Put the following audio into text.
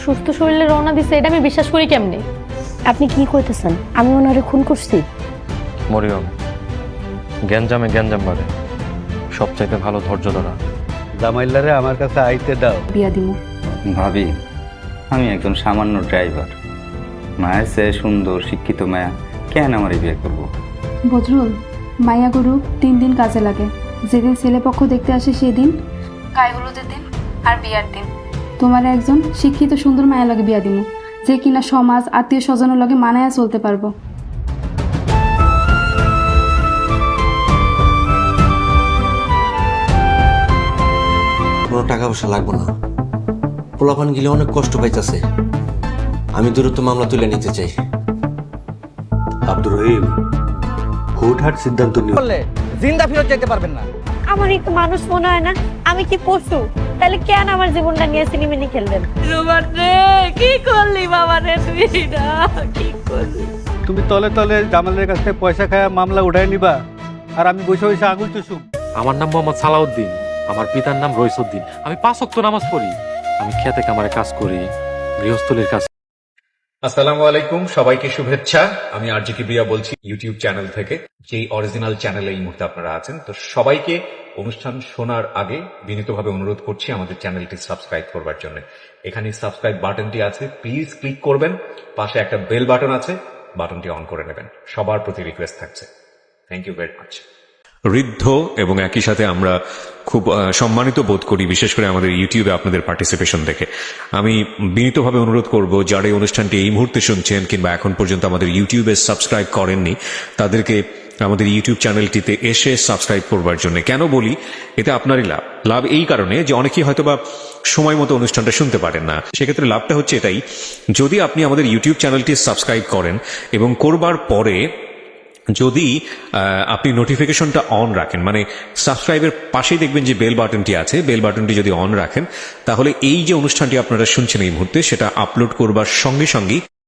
সুস্থ শরীরে রওনা দিছে, এটা আমি বিশ্বাস করি কেমনে? আপনি কি কইতেছেন? আমি ওনারে খুন করছি? মরিয়ম, গ্যাঞ্জামে গ্যাঞ্জাম বাড়ে, সবচাইতে ভালো ধৈর্য ধরা। জামাইলারে আমার কাছে আইতে দাও। বিয়া দিমু। ভাবি, আমি একজন সামান্য ড্রাইভার, মায়ের চেয়ে সুন্দর শিক্ষিত মায়া কেন আমার বিয়ে করবো? বজরুল, মায়া গরু 3 দিন কাজে লাগে। যেদিন ছেলে পক্ষ দেখতে আসে সেদিন, গায়ে হলুদের দিন আর বিয়ার দিন। তোমার একজন শিক্ষিত সুন্দর মায়া লাগে বিয়া দিমু, যে কিনা সমাজ আত্মীয় স্বজনের লগে মানায়া চলতে পারবো। কোনো টাকা পয়সা লাগবে না। পোলাপান গিলে অনেক কষ্ট পাইতেছে, আমি দ্রুত মামলা তুলে নিতে চাই। আব্দুর রহিম, হুটহাট সিদ্ধান্ত নিও। জিন্দা ফেরত যেতে পারবেন না। আমার একটু মানুষ মনে হয় না? আমি কি পশু? তাহলে কেন আমার জীবনটা নিয়ে সিনেমিনি খেললেন? রোমান রে, কি করলি বাবা রে তুই? কি করলি? তুমি তলে তলে জামালের কাছ থেকে পয়সা খায়া মামলা উঠাই নিবা, আর আমি বসে বসে আগুন চুষুম। আমার নাম মোহাম্মদ সালাউদ্দিন, আমার পিতার নাম রইসুদ্দিন। আমি 5 ওয়াক্ত নামাজ পড়ি, আমি খেতে কামারে কাজ করি, গৃহস্থলীর কাজ। আসসালামু আলাইকুম, সবাইকে শুভেচ্ছা। আমি আরজি কিবরিয়া বলছি ইউটিউব চ্যানেল থেকে, যেই অরিজিনাল চ্যানেলে এই মুহূর্তে আপনারা আছেন। তো সবাইকে অনুষ্ঠান শোনার আগে বিনীতভাবে অনুরোধ করছি আমাদের চ্যানেলটি সাবস্ক্রাইব করবার জন্য। এখানে সাবস্ক্রাইব বাটনটি আছে, প্লিজ ক্লিক করবেন। পাশে একটা বেল বাটন আছে, বাটনটি অন করে নেবেন। সবার প্রতি রিকোয়েস্ট থাকছে। Thank you very much. ঋদ্ধ এবং একই সাথে আমরা খুব সম্মানিত বোধ করি, বিশেষ করে আমাদের ইউটিউবে আপনাদের পার্টিসিপেশন দেখে। আমি বিনীতভাবে অনুরোধ করব, যারা এই অনুষ্ঠানটি এই মুহূর্তে শুনছেন কিংবা এখন পর্যন্ত আমাদের ইউটিউবে সাবস্ক্রাইব করেননি, তাদেরকে আমাদের ইউটিউব চ্যানেলটিতে এসে সাবস্ক্রাইব করবার জন্য। কেন বলি? এতে আপনারই লাভ। লাভ এই কারণে যে অনেকেই হয়তোবা সময় মতো অনুষ্ঠানটা শুনতে পারেন না। সেক্ষেত্রে লাভটা হচ্ছে এটাই, যদি আপনি আমাদের ইউটিউব চ্যানেলটি সাবস্ক্রাইব করেন এবং করবার পরে যদি আপনি নোটিফিকেশনটা অন রাখেন, মানে সাবস্ক্রাইবের পাশেই দেখবেন যে বেল বাটনটি আছে, বেল বাটনটি যদি অন রাখেন, তাহলে এই যে অনুষ্ঠানটি আপনারা শুনছেন এই মুহূর্তে, সেটা আপলোড করবার সঙ্গে সঙ্গেই